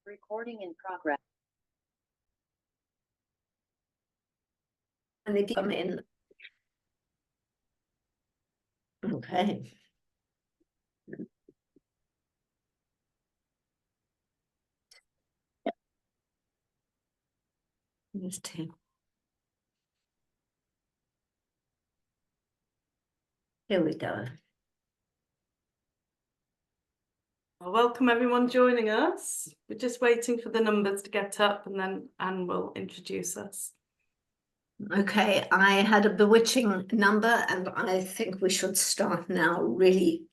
Recording in progress. And they come in. Okay. Just two. Here we go. Well, welcome everyone joining us. We're just waiting for the numbers to get up and then Anne will introduce us. Okay, I had a bewitching number and I think we should start now really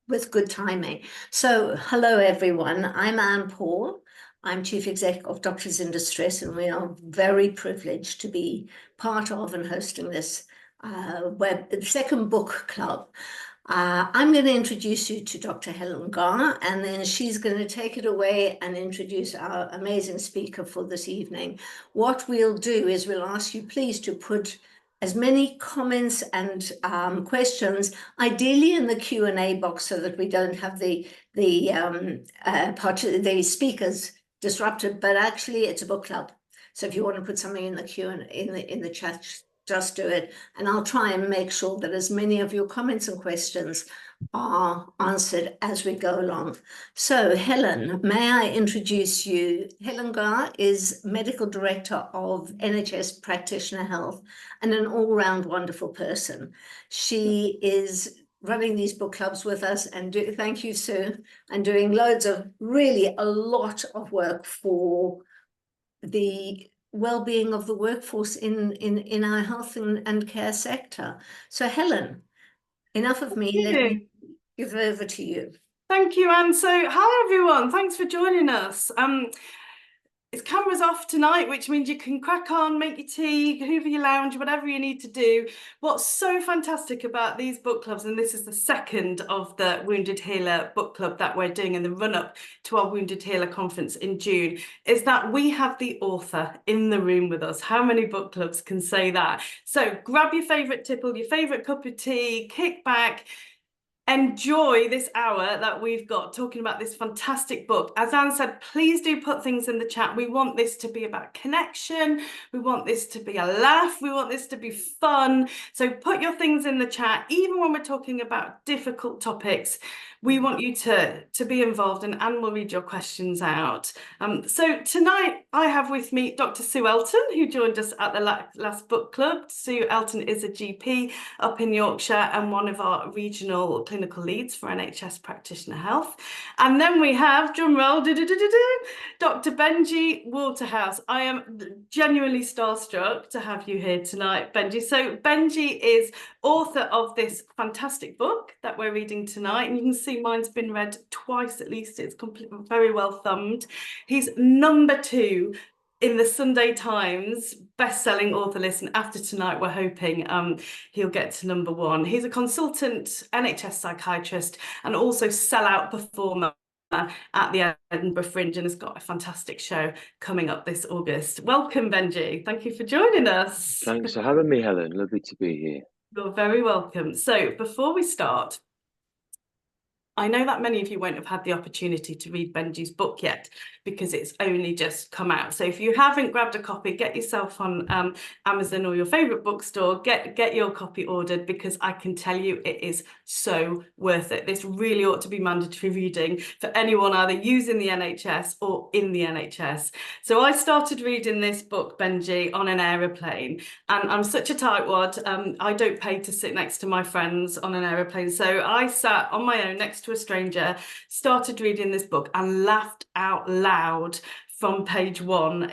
with good timing. So hello everyone, I'm Anne Paul. I'm Chief Exec of Doctors in Distress and we are very privileged to be part of and hosting this second book club. I'm going to introduce you to Dr. Helen Garr, and then she's going to take it away and introduce our amazing speaker for this evening. What we'll do is we'll ask you please to put as many comments and questions, ideally in the Q&A box, so that we don't have the speakers disrupted. But actually, it's a book club, so if you want to put something in the in the chat, just do it, and I'll try and make sure that as many of your comments and questions are answered as we go along. So Helen, may I introduce you? Helen Garr is Medical Director of NHS Practitioner Health and an all-round wonderful person. She is running these book clubs with us and thank you, Sue, and doing loads of really a lot of work for the well-being of the workforce in our health and care sector. So Helen, enough of me, let me give over to you. Thank you, Anne. So hi everyone, thanks for joining us. It's cameras off tonight, which means you can crack on, make your tea, hoover your lounge, whatever you need to do. What's so fantastic about these book clubs, and this is the second of the Wounded Healer book club that we're doing in the run-up to our Wounded Healer conference in June, is that we have the author in the room with us. How many book clubs can say that? So grab your favourite tipple, your favourite cup of tea, kick back, enjoy this hour that we've got talking about this fantastic book. As Anne said, please do put things in the chat. We want this to be about connection. We want this to be a laugh. We want this to be fun. So put your things in the chat. Even when we're talking about difficult topics, we want you to be involved, and Anne will read your questions out. So tonight I have with me Dr. Sue Elton, who joined us at the last book club. Sue Elton is a GP up in Yorkshire and one of our regional clinical leads for NHS Practitioner Health. And then we have, drumroll, Dr. Benji Waterhouse. I am genuinely starstruck to have you here tonight, Benji. So Benji is author of this fantastic book that we're reading tonight, and you can see mine's been read twice at least. It's very well thumbed. He's #2 in the Sunday Times best-selling author list, and after tonight we're hoping he'll get to #1. He's a consultant NHS psychiatrist and also sellout performer at the Edinburgh Fringe, and has got a fantastic show coming up this August. Welcome, Benji. Thank you for joining us. Thanks for having me, Helen. Lovely to be here. You're very welcome. So before we start, I know that many of you won't have had the opportunity to read Benji's book yet because it's only just come out. So if you haven't grabbed a copy, get yourself on Amazon or your favourite bookstore, get your copy ordered, because I can tell you it is so worth it. This really ought to be mandatory reading for anyone either using the NHS or in the NHS. So I started reading this book, Benji, on an aeroplane, and I'm such a tightwad. I don't pay to sit next to my friends on an aeroplane. So I sat on my own next to a stranger, started reading this book and laughed out loud from page 1,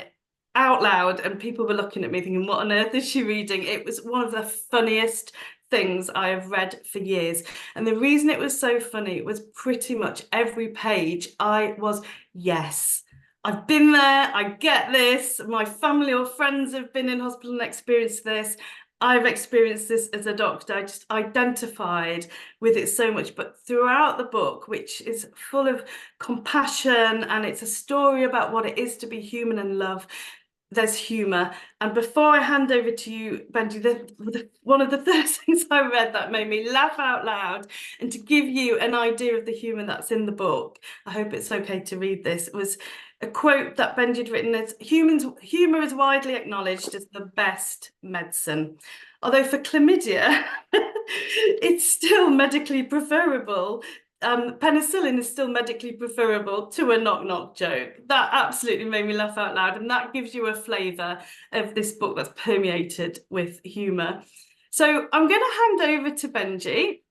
out loud, and people were looking at me thinking, what on earth is she reading? It was one of the funniest things I have read for years, and the reason it was so funny was pretty much every page I was, yes, I've been there, I get this, my family or friends have been in hospital and experienced this, I've experienced this as a doctor. I just identified with it so much. But throughout the book, which is full of compassion, and it's a story about what it is to be human and love, there's humour. And before I hand over to you, Benji, one of the first things I read that made me laugh out loud, and to give you an idea of the humour that's in the book, I hope it's okay to read this, it was a quote that Benji had written as, humour is widely acknowledged as the best medicine. Although for chlamydia, it's still medically preferable. Penicillin is still medically preferable to a knock-knock joke. That absolutely made me laugh out loud, and that gives you a flavour of this book that's permeated with humour. So I'm going to hand over to Benji,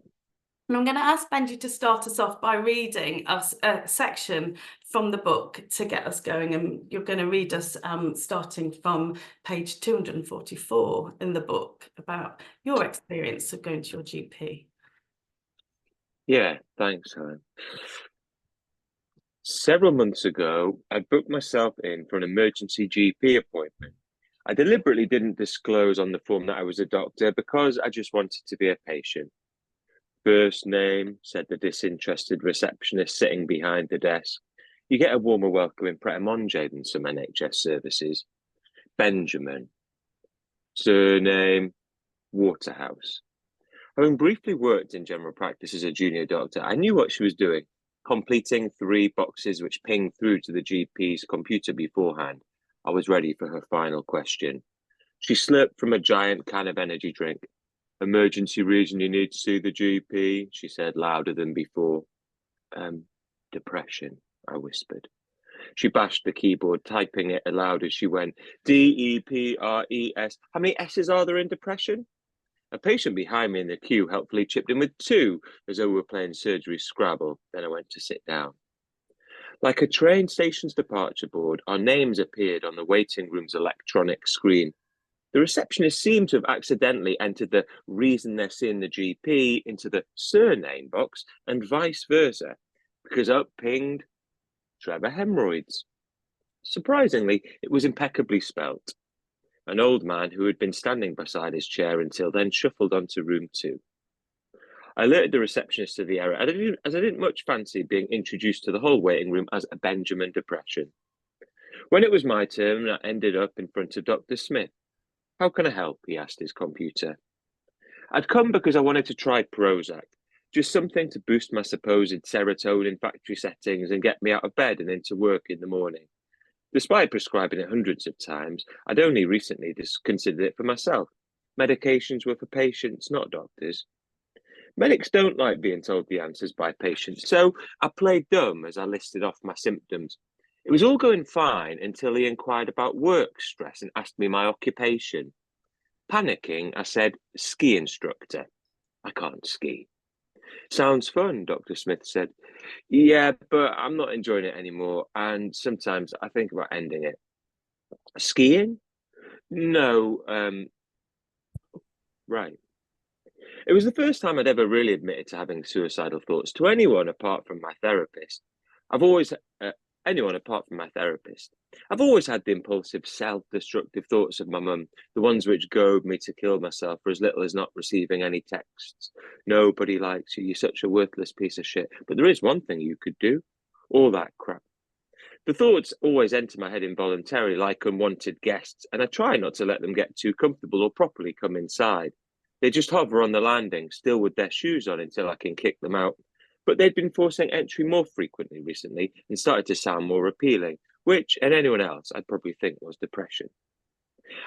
and I'm going to ask Benji to start us off by reading us a section from the book to get us going, and you're going to read us starting from page 244 in the book about your experience of going to your GP. Yeah, thanks, Helen. Several months ago, I booked myself in for an emergency GP appointment. I deliberately didn't disclose on the form that I was a doctor because I just wanted to be a patient. First name, said the disinterested receptionist sitting behind the desk. You get a warmer welcome in Pret-a-Manger than some NHS services. Benjamin. Surname, Waterhouse. Having briefly worked in general practice as a junior doctor, I knew what she was doing, completing 3 boxes which pinged through to the GP's computer beforehand. I was ready for her final question. She slurped from a giant can of energy drink. Emergency reason you need to see the GP, she said louder than before. Depression, I whispered. She bashed the keyboard, typing it aloud as she went. D-E-P-R-E-S. How many S's are there in depression? A patient behind me in the queue helpfully chipped in with 2, as though we were playing surgery Scrabble. Then I went to sit down. Like a train station's departure board, our names appeared on the waiting room's electronic screen. The receptionist seemed to have accidentally entered the reason they're seeing the GP into the surname box and vice versa, because up pinged Trevor Hemorrhoids. Surprisingly, it was impeccably spelt. An old man who had been standing beside his chair until then shuffled onto room 2. I alerted the receptionist to the error, as I didn't much fancy being introduced to the whole waiting room as a Benjamin Depression. When it was my turn, I ended up in front of Dr. Smith. How can I help? He asked his computer. I'd come because I wanted to try Prozac, just something to boost my supposed serotonin factory settings and get me out of bed and into work in the morning. Despite prescribing it hundreds of times, I'd only recently considered it for myself. Medications were for patients, not doctors. Medics don't like being told the answers by patients, so I played dumb as I listed off my symptoms. It was all going fine until he inquired about work stress and asked me my occupation. Panicking, I said, ski instructor. I can't ski. Sounds fun, Dr. Smith said. Yeah, but I'm not enjoying it anymore, and sometimes I think about ending it. Skiing? No, right. It was the first time I'd ever really admitted to having suicidal thoughts to anyone apart from my therapist. I've always had the impulsive, self-destructive thoughts of my mum, the ones which goad me to kill myself for as little as not receiving any texts. Nobody likes you, you're such a worthless piece of shit, but there is one thing you could do. All that crap. The thoughts always enter my head involuntarily like unwanted guests, and I try not to let them get too comfortable or properly come inside. They just hover on the landing, still with their shoes on until I can kick them out. But they'd been forcing entry more frequently recently and started to sound more appealing, which, in anyone else, I'd probably think was depression.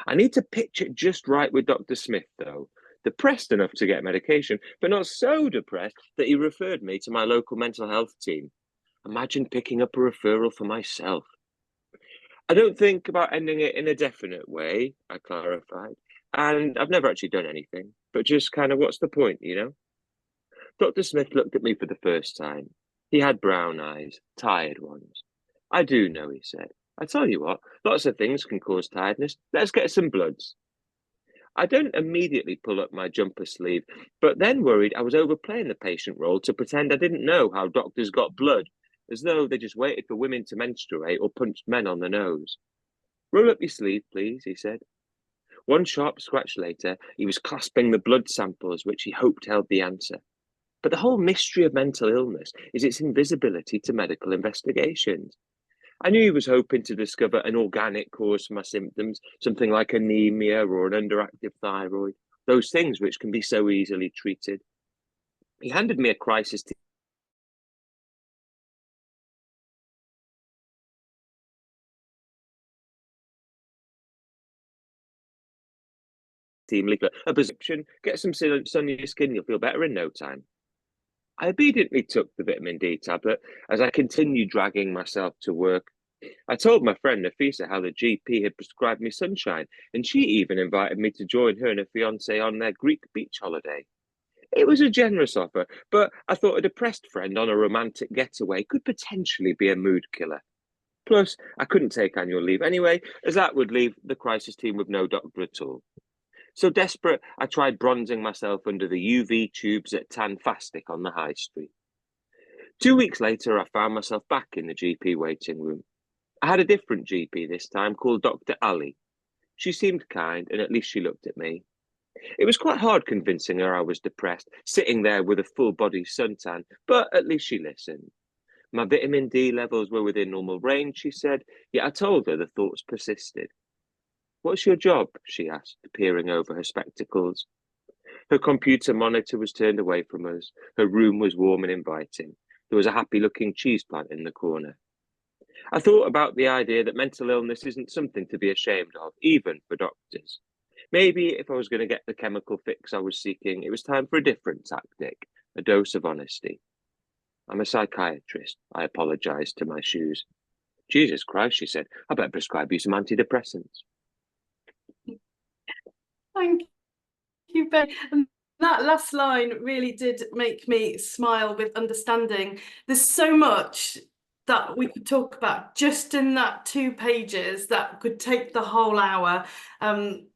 I need to pitch it just right with Dr. Smith, though. Depressed enough to get medication, but not so depressed that he referred me to my local mental health team. Imagine picking up a referral for myself. I don't think about ending it in a definite way, I clarified. And I've never actually done anything, but just kind of what's the point, you know? Dr. Smith looked at me for the first time. He had brown eyes, tired ones. I do know, he said. I tell you what, lots of things can cause tiredness. Let's get some bloods. I don't immediately pull up my jumper sleeve, but then worried I was overplaying the patient role to pretend I didn't know how doctors got blood, as though they just waited for women to menstruate or punched men on the nose. Roll up your sleeve, please, he said. One sharp scratch later, he was clasping the blood samples which he hoped held the answer. But the whole mystery of mental illness is its invisibility to medical investigations. I knew he was hoping to discover an organic cause for my symptoms, something like anemia or an underactive thyroid, those things which can be so easily treated. He handed me a crisis team leaflet, a prescription, get some sun on your skin, you'll feel better in no time. I obediently took the vitamin D tablet as I continued dragging myself to work. I told my friend Nafisa how the GP had prescribed me sunshine, and she even invited me to join her and her fiance on their Greek beach holiday. It was a generous offer, but I thought a depressed friend on a romantic getaway could potentially be a mood killer. Plus, I couldn't take annual leave anyway, as that would leave the crisis team with no doctor at all. So desperate, I tried bronzing myself under the UV tubes at Tanfastic on the high street. 2 weeks later, I found myself back in the GP waiting room. I had a different GP this time, called Dr. Ali. She seemed kind, and at least she looked at me. It was quite hard convincing her I was depressed, sitting there with a full-body suntan, but at least she listened. My vitamin D levels were within normal range, she said, yet I told her the thoughts persisted. What's your job? She asked, peering over her spectacles. Her computer monitor was turned away from us. Her room was warm and inviting. There was a happy-looking cheese plant in the corner. I thought about the idea that mental illness isn't something to be ashamed of, even for doctors. Maybe if I was going to get the chemical fix I was seeking, it was time for a different tactic, a dose of honesty. I'm a psychiatrist, I apologised to my shoes. Jesus Christ, she said, I better prescribe you some antidepressants. Thank you, Ben. And that last line really did make me smile with understanding. There's so much that we could talk about just in that 2 pages that could take the whole hour. And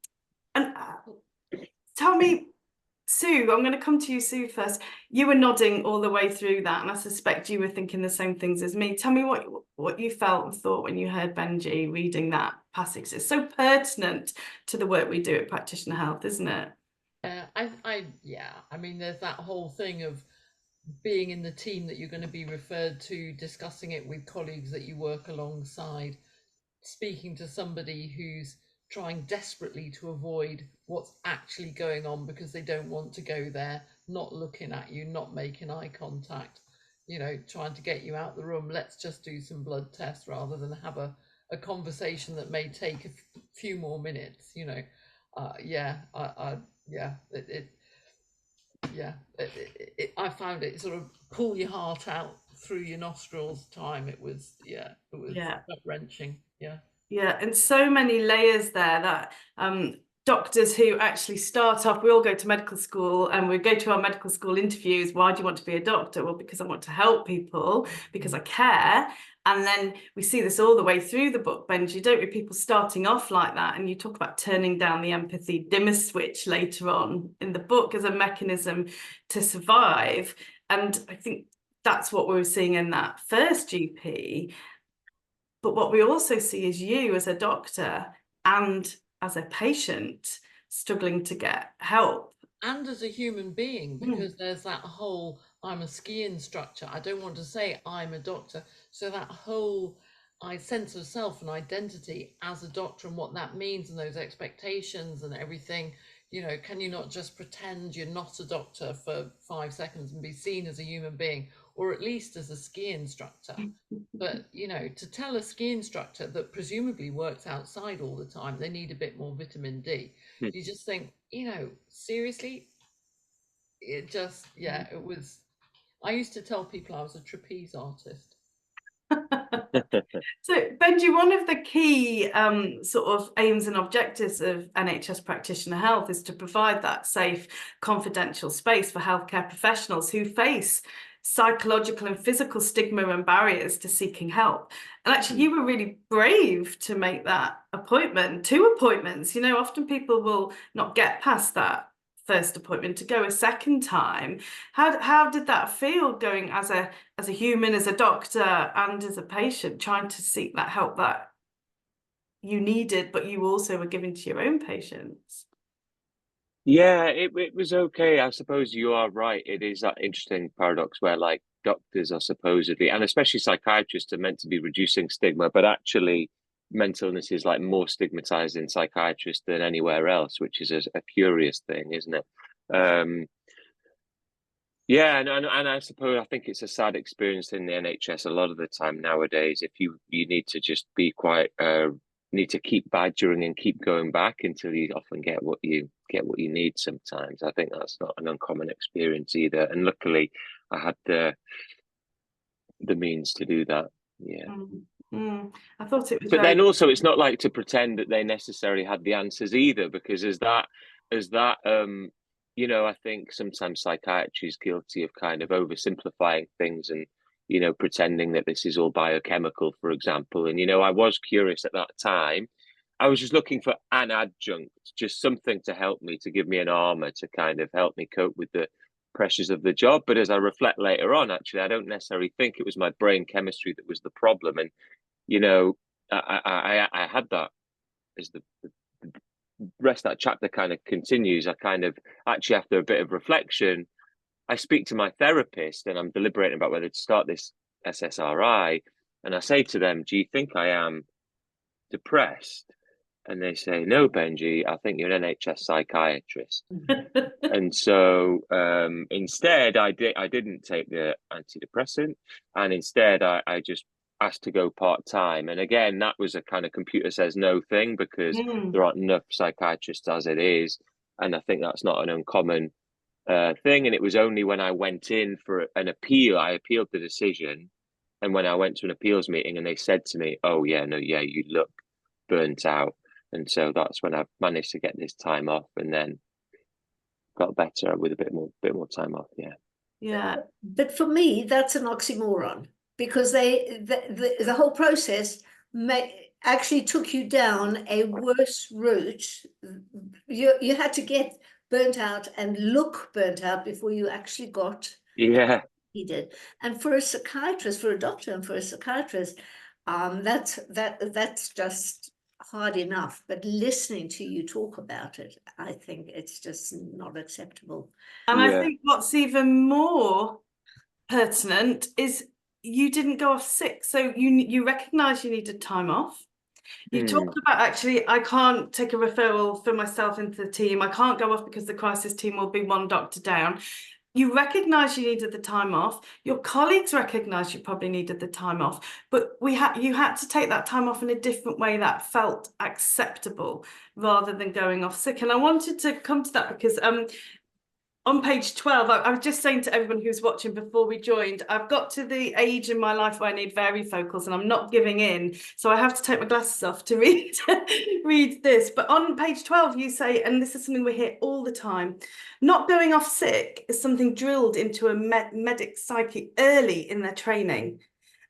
tell me, Sue, I'm going to come to you, Sue, first. You were nodding all the way through that, and I suspect you were thinking the same things as me. Tell me what you felt and thought when you heard Benji reading that passage. It's so pertinent to the work we do at Practitioner Health, isn't it? I mean, there's that whole thing of being in the team that you're going to be referred to, discussing it with colleagues that you work alongside, speaking to somebody who's trying desperately to avoid what's actually going on because they don't want to go there, not looking at you, not making eye contact, trying to get you out the room. Let's just do some blood tests rather than have a conversation that may take a few more minutes, I found it sort of pull your heart out through your nostrils time. It was gut-wrenching. Yeah, and so many layers there that doctors who actually start off, we all go to medical school and we go to our medical school interviews. Why do you want to be a doctor? Well, because I want to help people, because I care. And then we see this all the way through the book, Benji, don't we? People starting off like that. And you talk about turning down the empathy dimmer switch later on in the book as a mechanism to survive. And I think that's what we were seeing in that first GP. But what we also see is you as a doctor and as a patient struggling to get help. And as a human being, because there's that whole, I'm a ski instructor, I don't want to say I'm a doctor. So that whole sense of self and identity as a doctor and what that means and those expectations and everything, can you not just pretend you're not a doctor for 5 seconds and be seen as a human being, or at least as a ski instructor? But, to tell a ski instructor that presumably works outside all the time, they need a bit more vitamin D. You just think, seriously, it just, it was, I used to tell people I was a trapeze artist. So, Benji, one of the key sort of aims and objectives of NHS Practitioner Health is to provide that safe, confidential space for healthcare professionals who face psychological and physical stigma and barriers to seeking help. And actually, you were really brave to make that appointment, 2 appointments. Often people will not get past that first appointment to go a second time. How did that feel, going as a human, as a doctor and as a patient, trying to seek that help that you needed, but you also were giving to your own patients? Yeah, it was okay. I suppose you are right. It is that interesting paradox where, like, doctors are supposedly, and especially psychiatrists, are meant to be reducing stigma, but actually mental illness is like more stigmatized in psychiatrists than anywhere else, which is a curious thing, isn't it? Yeah, and I suppose I think it's a sad experience in the NHS a lot of the time nowadays. If you need to just be quite need to keep badgering and keep going back until you often get what you need sometimes. I think that's not an uncommon experience either. And luckily I had the means to do that. Yeah. I thought it was But then also it's not like to pretend that they necessarily had the answers either, because as that you know, I think sometimes psychiatry is guilty of kind of oversimplifying things and, you know, pretending that this is all biochemical, for example. And, you know, I was curious at that time. I was just looking for an adjunct, just something to help me, to give me an armor, to kind of help me cope with the pressures of the job. But as I reflect later on, actually, I don't necessarily think it was my brain chemistry that was the problem. And, you know, I had that as the rest of that chapter kind of continues. I kind of actually, after a bit of reflection, I speak to my therapist and I'm deliberating about whether to start this SSRI. And I say to them, do you think I am depressed? And they say, no, Benji, I think you're an NHS psychiatrist. And so instead, I didn't take the antidepressant. And instead, I just asked to go part-time. And again, that was a kind of computer says no thing, because there aren't enough psychiatrists as it is. And I think that's not an uncommon thing. And it was only when I went in for an appeal, I appealed the decision. And when I went to an appeals meeting and they said to me, oh, yeah, no, yeah, you look burnt out. And so that's when I managed to get this time off, and then got better with a bit more time off. Yeah. But for me, that's an oxymoron, because the whole process actually took you down a worse route. You had to get burnt out and look burnt out before you actually got needed. And for a psychiatrist, for a doctor, and for a psychiatrist, that's just hard enough. But listening to you talk about it, I think it's just not acceptable. And I think what's even more pertinent is you didn't go off sick, so you recognize you needed time off. You talked about, actually, I can't take a referral for myself into the team. I can't go off because the crisis team will be one doctor down. You recognise you needed the time off. Your colleagues recognised you probably needed the time off, but you had to take that time off in a different way that felt acceptable, rather than going off sick. And I wanted to come to that because on page 12, I was just saying to everyone who's watching before we joined, I've got to the age in my life where I need varifocals and I'm not giving in. So I have to take my glasses off to read this. But on page 12, you say, and this is something we hear all the time, not going off sick is something drilled into a medic psyche early in their training,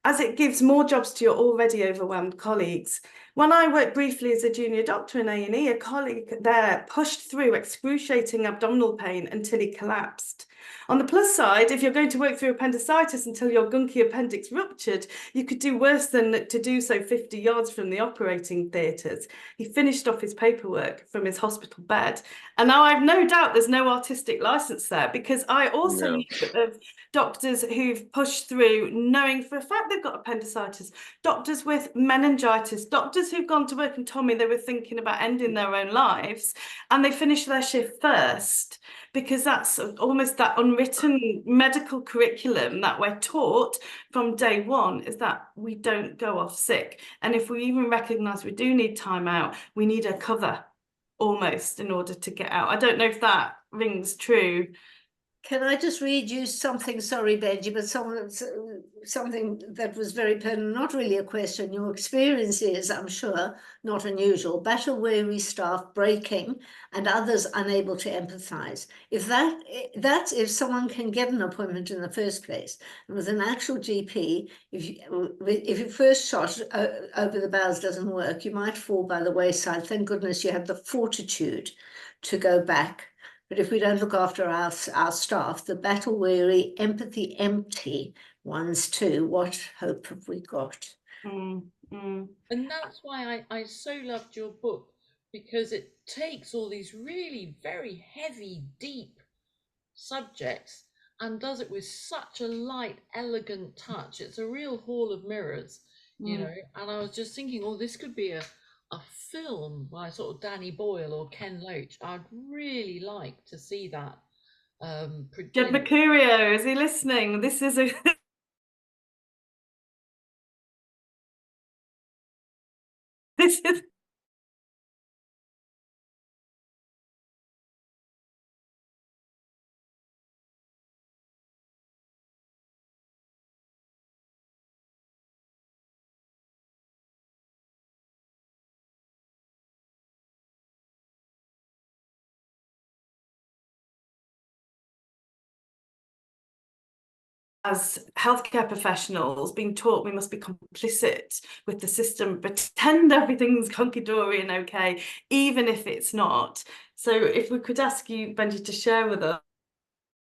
as it gives more jobs to your already overwhelmed colleagues. When I worked briefly as a junior doctor in A&E, a colleague there pushed through excruciating abdominal pain until he collapsed. On the plus side, if you're going to work through appendicitis until your gunky appendix ruptured, you could do worse than to do so 50 yards from the operating theatres. He finished off his paperwork from his hospital bed. And now I've no doubt there's no artistic license there, because I also know of doctors who've pushed through knowing for a fact they've got appendicitis, doctors with meningitis, doctors who've gone to work and told me they were thinking about ending their own lives, and they finished their shift first, because that's almost that unwritten medical curriculum that we're taught from day one, is that we don't go off sick. And if we even recognise we do need time out, we need a cover almost in order to get out. I don't know if that rings true. Can I just read you something? Sorry, Benji, but something that was very pertinent, not really a question. Your experience is, I'm sure, not unusual. Battle-weary staff breaking and others unable to empathise. That's if someone can get an appointment in the first place. And with an actual GP, if your first shot over the bowels doesn't work, you might fall by the wayside. Thank goodness you had the fortitude to go back. But if we don't look after our staff, the battle-weary, empathy-empty ones too, what hope have we got? And that's why I so loved your book, because it takes all these really very heavy, deep subjects and does it with such a light, elegant touch. It's a real hall of mirrors, you know. And I was just thinking, oh, this could be a film by sort of Danny Boyle or Ken Loach. I'd really like to see that. Jed Mercurio, is he listening? This is a this is as healthcare professionals being taught we must be complicit with the system, pretend everything's hunky-dory and okay, even if it's not. So if we could ask you, Benji, to share with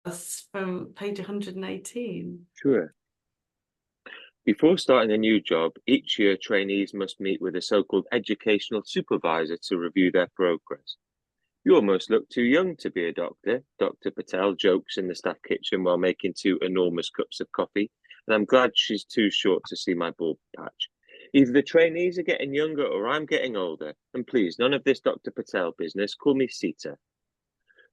us from page 118. Sure. Before starting a new job, each year trainees must meet with a so-called educational supervisor to review their progress. You almost look too young to be a doctor, Dr. Patel jokes in the staff kitchen while making 2 enormous cups of coffee, and I'm glad she's too short to see my bald patch. Either the trainees are getting younger or I'm getting older, and please, none of this Dr. Patel business, call me Sita.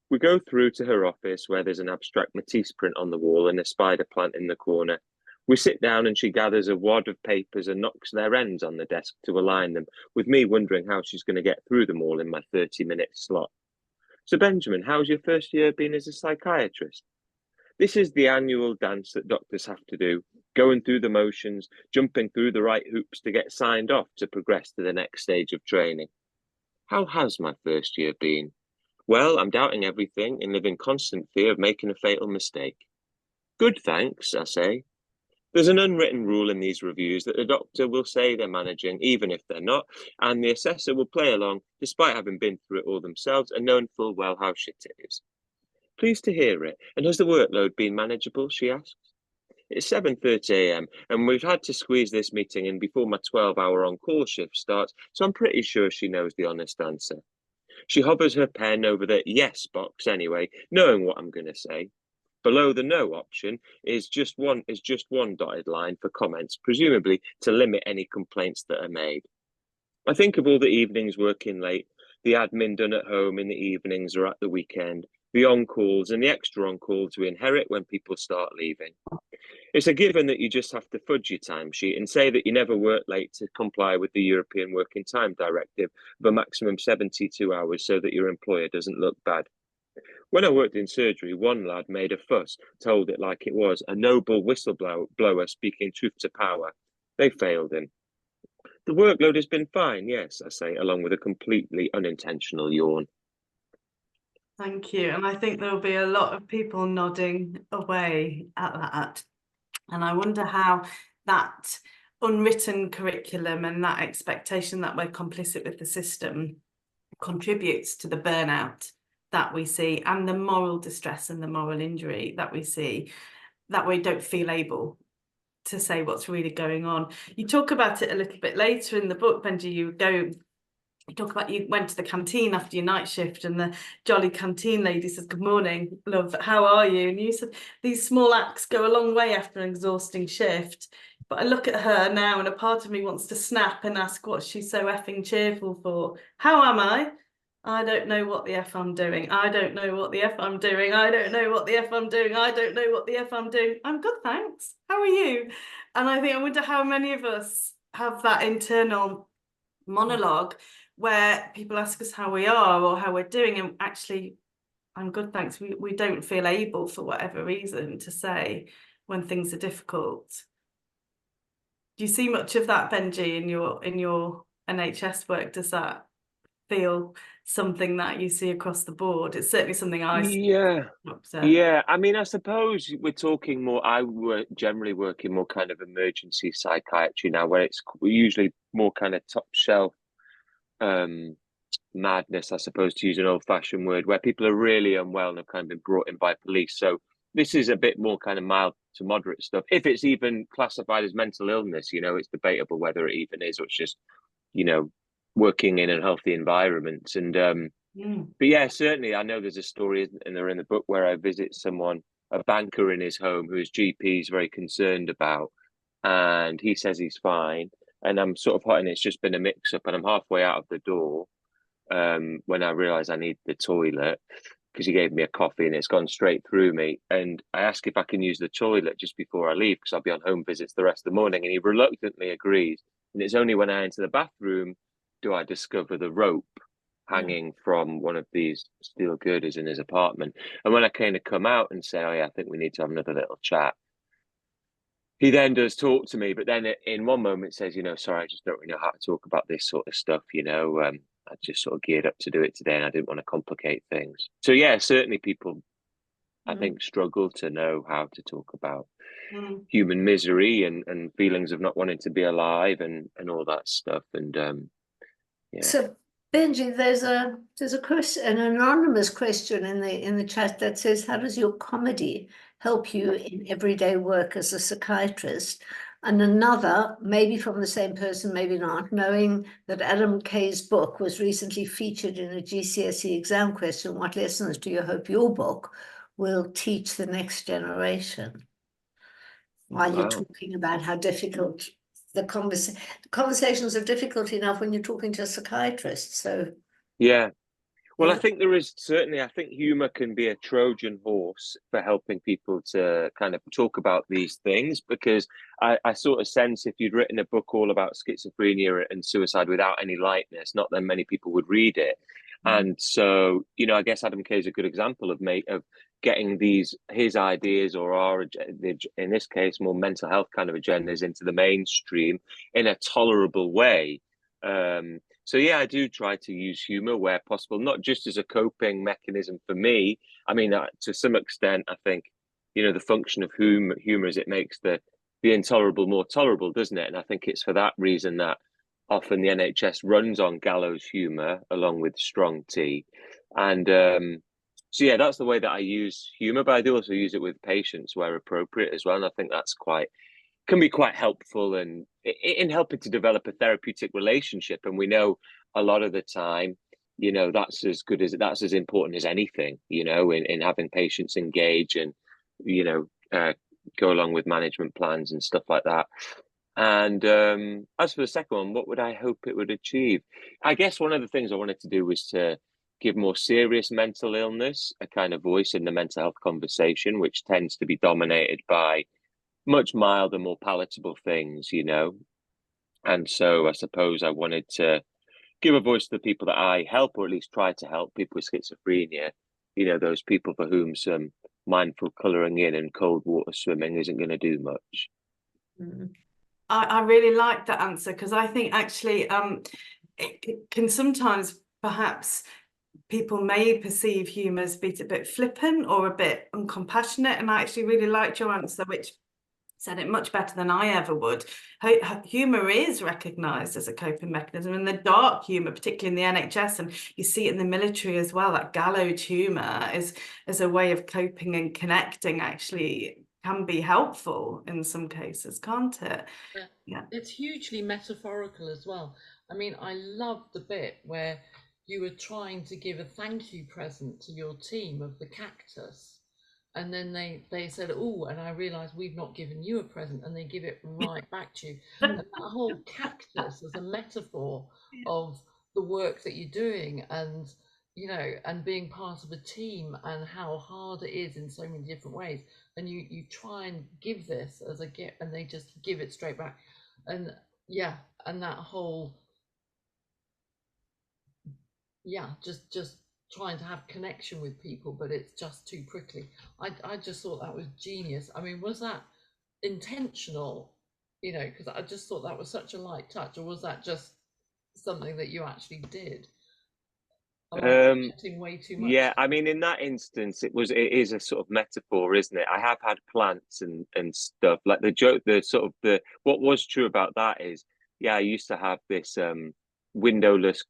We go through to her office where there's an abstract Matisse print on the wall and a spider plant in the corner. We sit down and she gathers a wad of papers and knocks their ends on the desk to align them, with me wondering how she's going to get through them all in my 30-minute slot. So Benjamin, how's your first year been as a psychiatrist? This is the annual dance that doctors have to do, going through the motions, jumping through the right hoops to get signed off to progress to the next stage of training. How has my first year been? Well, I'm doubting everything and live in constant fear of making a fatal mistake. Good, thanks, I say. There's an unwritten rule in these reviews that the doctor will say they're managing, even if they're not, and the assessor will play along, despite having been through it all themselves and knowing full well how shit it is. Pleased to hear it. And has the workload been manageable, she asks. It's 7:30 a.m. and we've had to squeeze this meeting in before my 12-hour on-call shift starts, so I'm pretty sure she knows the honest answer. She hovers her pen over the yes box anyway, knowing what I'm going to say. Below the no option is just one dotted line for comments, presumably to limit any complaints that are made. I think of all the evenings working late, the admin done at home in the evenings or at the weekend, the on-calls and the extra on-calls we inherit when people start leaving. It's a given that you just have to fudge your timesheet and say that you never work late to comply with the European Working Time Directive of a maximum 72 hours so that your employer doesn't look bad. When I worked in surgery, one lad made a fuss, told it like it was, a noble whistleblower speaking truth to power. They failed him. The workload has been fine, yes, I say, along with a completely unintentional yawn. Thank you. And I think there'll be a lot of people nodding away at that. And I wonder how that unwritten curriculum and that expectation that we're complicit with the system contributes to the burnout that we see and the moral distress and the moral injury that we see, that we don't feel able to say what's really going on. You talk about it a little bit later in the book, Benji. You talk about you went to the canteen after your night shift and the jolly canteen lady says, "Good morning, love, how are you?" And you said, these small acts go a long way after an exhausting shift. But I look at her now and a part of me wants to snap and ask what she's so effing cheerful for. How am I? I don't know what the F I'm doing. I don't know what the F I'm doing. I don't know what the F I'm doing. I don't know what the F I'm doing. I'm good, thanks. How are you? And I wonder how many of us have that internal monologue where people ask us how we are or how we're doing, and actually, I'm good, thanks. We don't feel able, for whatever reason, to say when things are difficult. Do you see much of that, Benji, in your NHS work? Does that feel something that you see across the board? It's certainly something I see. Yeah. I mean, I suppose we're talking more. I generally work in more kind of emergency psychiatry now, where it's usually more kind of top shelf madness, I suppose, to use an old-fashioned word, where people are really unwell and have kind of been brought in by police. So this is a bit more kind of mild to moderate stuff. If it's even classified as mental illness, it's debatable whether it even is, or it's just, working in a healthy environment. And but yeah, certainly I know there's a story, and they're in the book, where I visit someone a banker in his home who his GP is very concerned about, and he says he's fine, and I'm sort of hot, and it's just been a mix-up, and I'm halfway out of the door when I realise I need the toilet, because he gave me a coffee and it's gone straight through me. And I ask if I can use the toilet just before I leave, because I'll be on home visits the rest of the morning, and he reluctantly agrees. And it's only when I enter the bathroom do I discover the rope hanging from one of these steel girders in his apartment. And when I kind of come out and say, oh yeah, I think we need to have another little chat, he then does talk to me, but then in one moment says, you know, sorry, I just don't really know how to talk about this sort of stuff, you know. I just sort of geared up to do it today, and I didn't want to complicate things. So yeah, certainly people, I think, struggle to know how to talk about human misery and feelings of not wanting to be alive and all that stuff. And yeah. So Benji, there's a question, an anonymous question in the chat that says, how does your comedy help you in everyday work as a psychiatrist? And another, maybe from the same person, maybe not, knowing that Adam Kay's book was recently featured in a GCSE exam question, what lessons do you hope your book will teach the next generation? While you're talking about how difficult the conversations are difficult enough when you're talking to a psychiatrist. So yeah. Well, I think there is certainly, I think humor can be a Trojan horse for helping people to kind of talk about these things, because I sort of sense if you'd written a book all about schizophrenia and suicide without any lightness, not that many people would read it. And so, you know, I guess Adam Kay is a good example of getting his ideas, or our, in this case, more mental health kind of agendas into the mainstream in a tolerable way. So yeah, I do try to use humor where possible, not just as a coping mechanism for me. I mean, to some extent, I think, you know, the function of humor is it makes the intolerable more tolerable, doesn't it? And I think it's for that reason that often the NHS runs on gallows humor along with strong tea. And so yeah, that's the way that I use humor, but I do also use it with patients where appropriate as well. And I think that's can be quite helpful and in helping to develop a therapeutic relationship. And we know a lot of the time, you know, that's as important as anything, you know, in having patients engage and, you know, go along with management plans and stuff like that. And as for the second one, what would I hope it would achieve? I guess one of the things I wanted to do was to give more serious mental illness a kind of voice in the mental health conversation, which tends to be dominated by much milder, more palatable things, you know. And so I suppose I wanted to give a voice to the people that I help, or at least try to help, people with schizophrenia, you know, those people for whom some mindful colouring in and cold water swimming isn't going to do much. I really like that answer, because I think actually it can sometimes, perhaps people may perceive humour as being a bit flippant or a bit uncompassionate, and I actually really liked your answer, which said it much better than I ever would. Humour is recognised as a coping mechanism, and the dark humour, particularly in the NHS, and you see it in the military as well, that gallows humour is as a way of coping and connecting, actually can be helpful in some cases, can't it? Yeah. It's hugely metaphorical as well. I mean, I love the bit where you were trying to give a thank you present to your team of the cactus, and then they said, oh, and I realized we've not given you a present, and they give it right back to you. And that whole cactus as a metaphor of the work that you're doing, and, you know, and being part of a team, and how hard it is in so many different ways. And you try and give this as a gift, and they just give it straight back. And yeah, and that whole, yeah, just trying to have connection with people, but it's just too prickly. I just thought that was genius. I mean, was that intentional? You know, because I just thought that was such a light touch, or was that just something that you actually did? Way too much. Yeah, I mean, in that instance, it is a sort of metaphor, isn't it? I have had plants and stuff, like what was true about that is, yeah, I used to have this windowless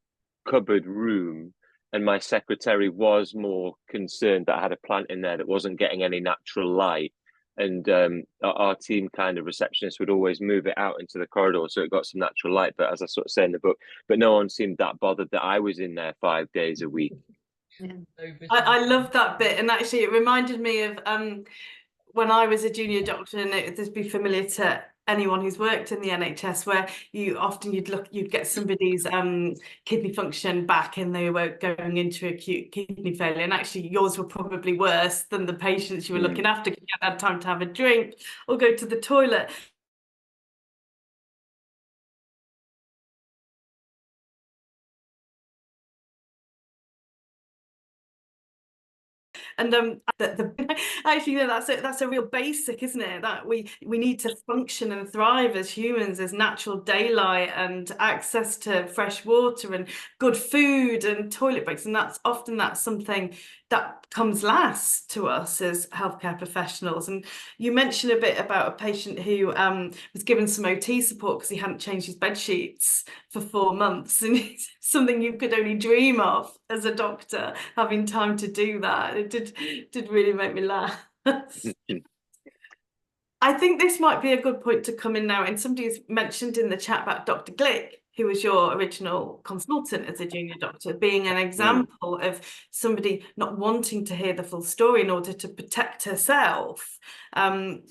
cupboard room, and my secretary was more concerned that I had a plant in there that wasn't getting any natural light. And our team kind of receptionist would always move it out into the corridor so it got some natural light. But as I sort of say in the book, but no one seemed that bothered that I was in there 5 days a week. I love that bit, and actually it reminded me of when I was a junior doctor, and this would be familiar to anyone who's worked in the NHS, where you'd get somebody's kidney function back and they were going into acute kidney failure, and actually yours were probably worse than the patients you were looking after, because you hadn't had time to have a drink or go to the toilet. And actually, that's a real basic, isn't it? That we need to function and thrive as humans, as natural daylight and access to fresh water and good food and toilet breaks. And that's something that comes last to us as healthcare professionals. And you mentioned a bit about a patient who was given some OT support because he hadn't changed his bed sheets for 4 months, and it's something you could only dream of as a doctor, having time to do that. It did really make me laugh. I think this might be a good point to come in now, and somebody's mentioned in the chat about Dr. Glick, who was your original consultant as a junior doctor, being an example of somebody not wanting to hear the full story in order to protect herself. And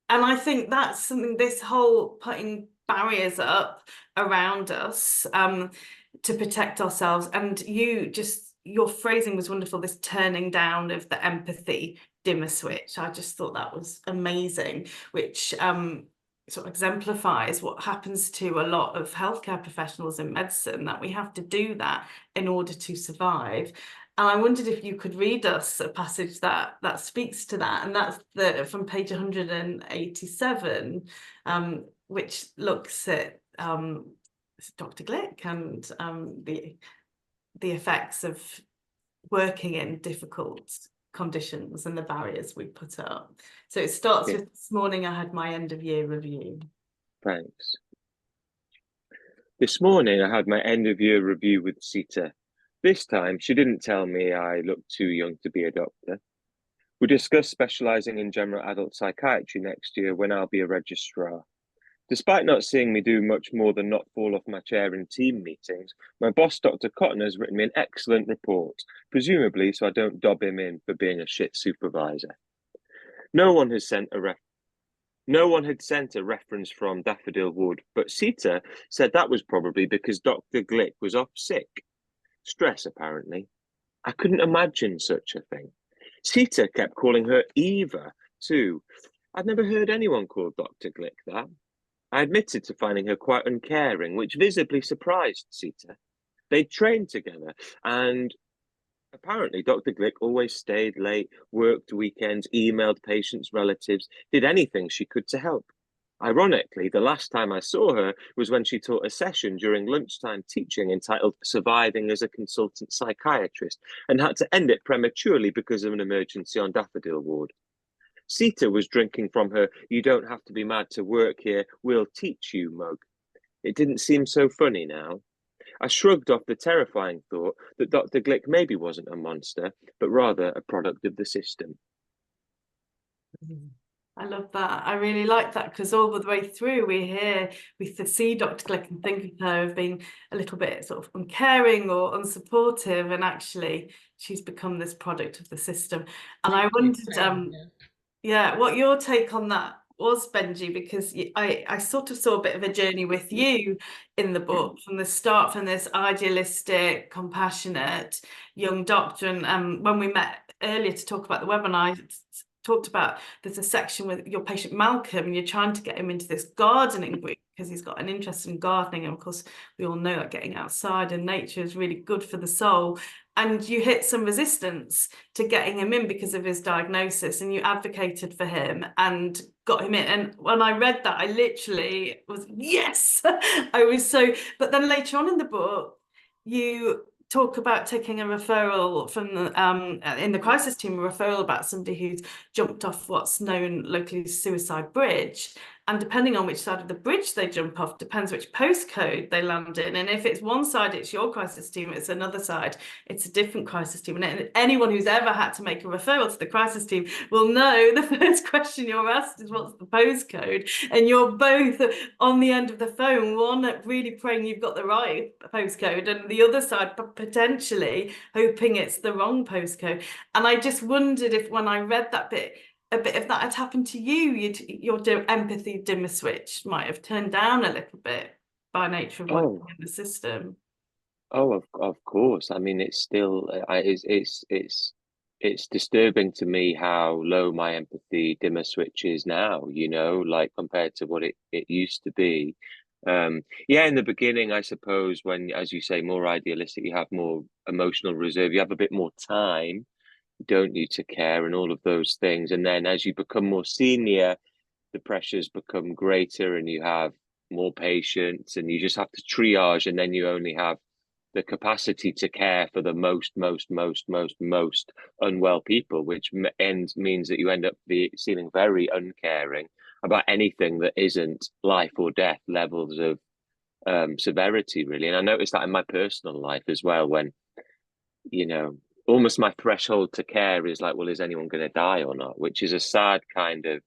I think that's something, this whole putting barriers up around us to protect ourselves. And your phrasing was wonderful, this turning down of the empathy dimmer switch. I just thought that was amazing, which sort of exemplifies what happens to a lot of healthcare professionals in medicine, that we have to do that in order to survive. And I wondered if you could read us a passage that speaks to that, and that's from page 187, which looks at Dr. Glick and the effects of working in difficult conditions and the barriers we put up. So it starts with, this morning I had my end of year review. Thanks. This morning I had my end of year review with Sita. This time she didn't tell me I looked too young to be a doctor. We discussed specialising in general adult psychiatry next year when I'll be a registrar. Despite not seeing me do much more than not fall off my chair in team meetings, my boss, Dr. Cotton, has written me an excellent report, presumably so I don't dob him in for being a shit supervisor. No one had sent a reference from Daffodil Wood, but Sita said that was probably because Dr. Glick was off sick. Stress, apparently. I couldn't imagine such a thing. Sita kept calling her Eva, too. I'd never heard anyone call Dr. Glick that. I admitted to finding her quite uncaring, which visibly surprised Sita. They'd trained together, and apparently Dr. Glick always stayed late, worked weekends, emailed patients' relatives, did anything she could to help. Ironically, the last time I saw her was when she taught a session during lunchtime teaching entitled Surviving as a Consultant Psychiatrist, and had to end it prematurely because of an emergency on Daffodil Ward. Sita was drinking from her "you don't have to be mad to work here, we'll teach you" mug. It didn't seem so funny now. I shrugged off the terrifying thought that Dr. Glick maybe wasn't a monster, but rather a product of the system. I love that. I really like that, because all the way through we see Dr. Glick and think of her as being a little bit sort of uncaring or unsupportive, and actually she's become this product of the system. And I wondered, what your take on that was, Benji, because I sort of saw a bit of a journey with you in the book from the start, from this idealistic, compassionate young doctor. And when we met earlier to talk about the webinar, I talked about, there's a section with your patient Malcolm, and you're trying to get him into this gardening group because he's got an interest in gardening, and of course we all know that getting outside in nature is really good for the soul. And you hit some resistance to getting him in because of his diagnosis, and you advocated for him and got him in. And when I read that, I literally was, yes. I was so, but then later on in the book you talk about taking a referral from the in the crisis team, a referral about somebody who's jumped off what's known locally as Suicide Bridge, And depending on which side of the bridge they jump off, depends which postcode they land in. And if it's one side, it's your crisis team, it's another side, it's a different crisis team. And anyone who's ever had to make a referral to the crisis team will know the first question you're asked is, what's the postcode? And you're both on the end of the phone, one really praying you've got the right postcode, and the other side potentially hoping it's the wrong postcode. And I just wondered if, when I read that bit, a bit of that had happened to you, your empathy dimmer switch might have turned down a little bit by nature of working in the system. Oh, of course. I mean, it's still, it's disturbing to me how low my empathy dimmer switch is now, you know, like compared to what it used to be. Yeah, in the beginning, I suppose, when, as you say, more idealistic, you have more emotional reserve, you have a bit more time, don't you, to care and all of those things. And then as you become more senior, the pressures become greater and you have more patience and you just have to triage, and then you only have the capacity to care for the most unwell people, which means that you end up feeling very uncaring about anything that isn't life or death levels of severity, really. And I noticed that in my personal life as well, when, you know, almost my threshold to care is like, well, is anyone going to die or not? Which is a sad kind of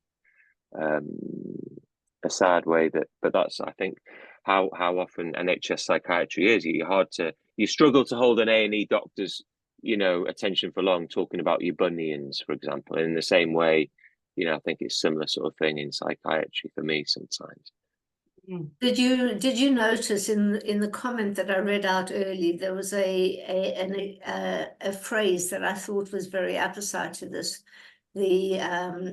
a sad way that, but that's, I think, how often NHS psychiatry is. You struggle to hold an A&E doctor's, you know, attention for long talking about your bunions, for example. And in the same way, you know, I think it's similar sort of thing in psychiatry for me sometimes. Did you notice in the comment that I read out early, there was a phrase that I thought was very apposite to this. The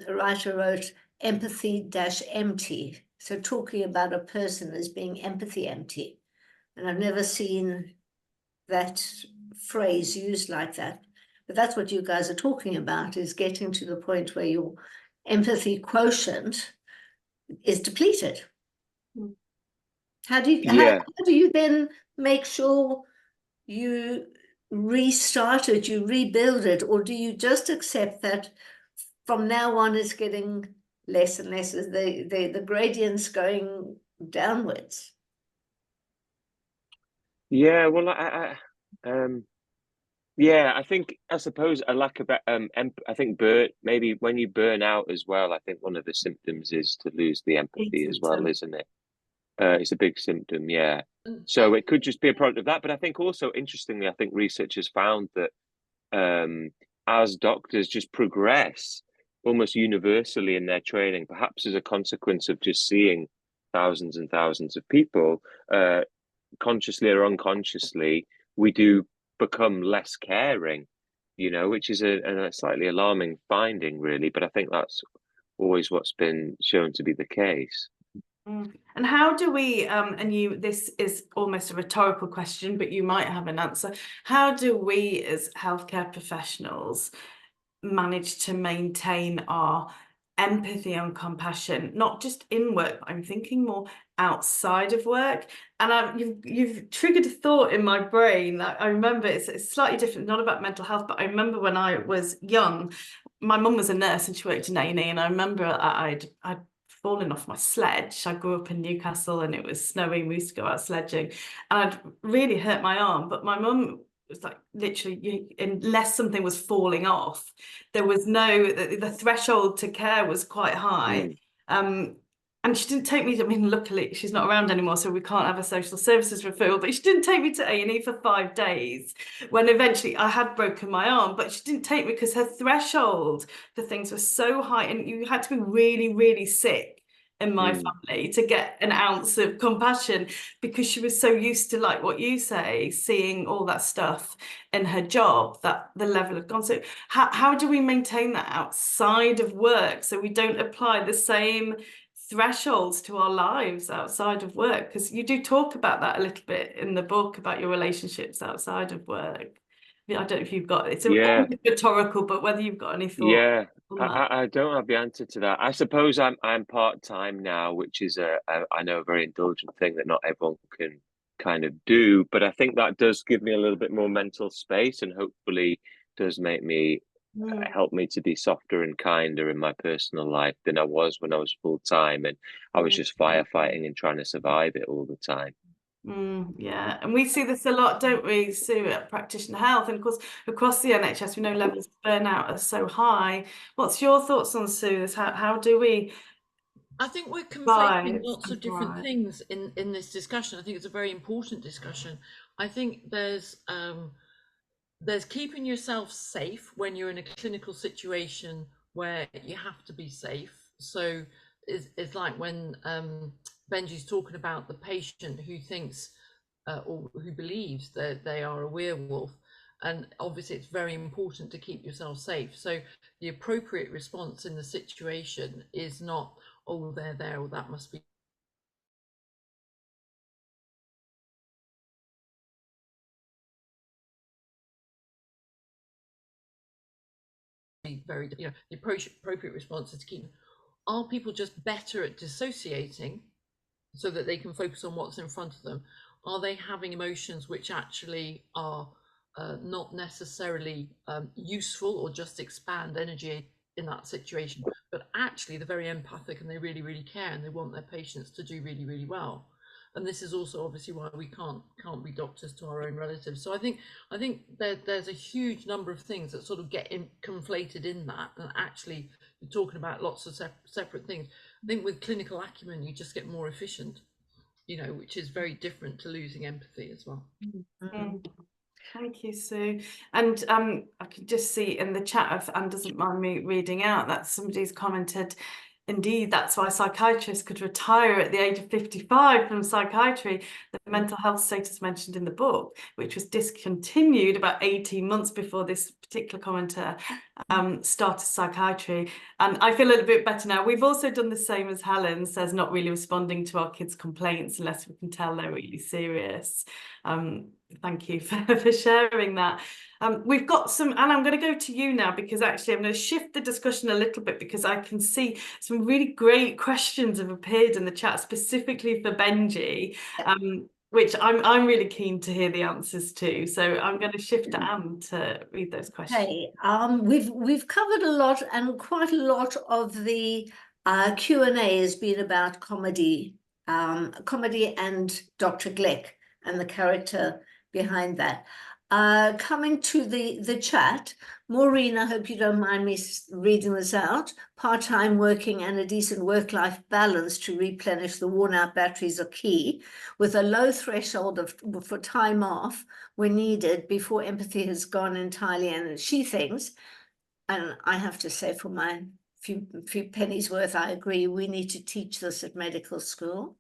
writer wrote empathy-empty. So talking about a person as being empathy empty. And I've never seen that phrase used like that. But that's what you guys are talking about, is getting to the point where your empathy quotient is depleted. How do you then make sure you restart it, you rebuild it, or do you just accept that from now on it's getting less and less, as the gradient's going downwards? Yeah, well, I think, I suppose, a lack of I think maybe when you burn out as well, I think one of the symptoms is to lose the empathy as well, isn't it? It's a big symptom, yeah. So it could just be a product of that. But I think also, interestingly, I think research has found that as doctors just progress almost universally in their training, perhaps as a consequence of just seeing thousands and thousands of people, consciously or unconsciously, we do become less caring, you know, which is a slightly alarming finding, really. But I think that's always what's been shown to be the case. And how do we, this is almost a rhetorical question, but you might have an answer. How do we as healthcare professionals manage to maintain our empathy and compassion, not just in work, but I'm thinking more outside of work? And you've triggered a thought in my brain. I remember it's slightly different, not about mental health, but I remember when I was young, my mum was a nurse and she worked in A&E, and I remember I'd fallen off my sledge. I grew up in Newcastle and it was snowing. We used to go out sledging, and I'd really hurt my arm. But my mum was like, literally, unless something was falling off, there was the threshold to care was quite high. And she didn't take me, I mean, luckily she's not around anymore, so we can't have a social services referral, but she didn't take me to A&E for 5 days, when eventually I had broken my arm. But she didn't take me because her threshold for things was so high, and you had to be really, really sick in my family to get an ounce of compassion, because she was so used to, like what you say, seeing all that stuff in her job, that the level of concept. How do we maintain that outside of work, so we don't apply the same thresholds to our lives outside of work? Because you do talk about that a little bit in the book, about your relationships outside of work. I don't know if you've got, it's a rhetorical, but whether you've got any thoughts. I don't have the answer to that. I suppose I'm part-time now, which is I know a very indulgent thing that not everyone can kind of do, but I think that does give me a little bit more mental space, and hopefully does make me helped me to be softer and kinder in my personal life than I was when I was full-time, and I was just firefighting and trying to survive it all the time. Yeah, and we see this a lot, don't we, Sue, at Practitioner Health, and of course across the NHS we know levels of burnout are so high. What's your thoughts on, Sue, this? How do we I think we're conflating thrive lots of and different thrive? things in this discussion. I think it's a very important discussion. I think there's keeping yourself safe when you're in a clinical situation where you have to be safe. So it's like when Benji's talking about the patient who thinks or who believes that they are a werewolf. And obviously it's very important to keep yourself safe. So the appropriate response in the situation is not, oh, they're there, or that must be very, the appropriate response is to keep, are people just better at dissociating so that they can focus on what's in front of them? Are they having emotions which actually are not necessarily useful or just expand energy in that situation, but actually they're very empathic and they really, really care and they want their patients to do really, really well? And this is also obviously why we can't be doctors to our own relatives. So I think there's a huge number of things that sort of get conflated in that, and actually you're talking about lots of separate things. I think with clinical acumen you just get more efficient, which is very different to losing empathy as well. Thank you, Sue. And I can just see in the chat, if Anne doesn't mind me reading out, that somebody's commented, indeed, that's why psychiatrists could retire at the age of 55 from psychiatry. The mental health status mentioned in the book, which was discontinued about 18 months before this particular commenter started psychiatry. And I feel a little bit better now. We've also done the same as Helen says, not really responding to our kids' complaints unless we can tell they're really serious. Thank you for sharing that. We've got some, and I'm going to go to you now, because actually I'm going to shift the discussion a little bit, because I can see some really great questions have appeared in the chat specifically for Benji, which I'm really keen to hear the answers to. So I'm going to shift to Anne to read those questions. Hey, we've covered a lot, and quite a lot of the Q&A has been about comedy and Dr. Glick and the character behind that. Coming to the chat, Maureen, I hope you don't mind me reading this out. Part-time working and a decent work-life balance to replenish the worn-out batteries are key, with a low threshold for time off when needed before empathy has gone entirely. And she thinks, and I have to say for my few pennies worth, I agree, we need to teach this at medical school.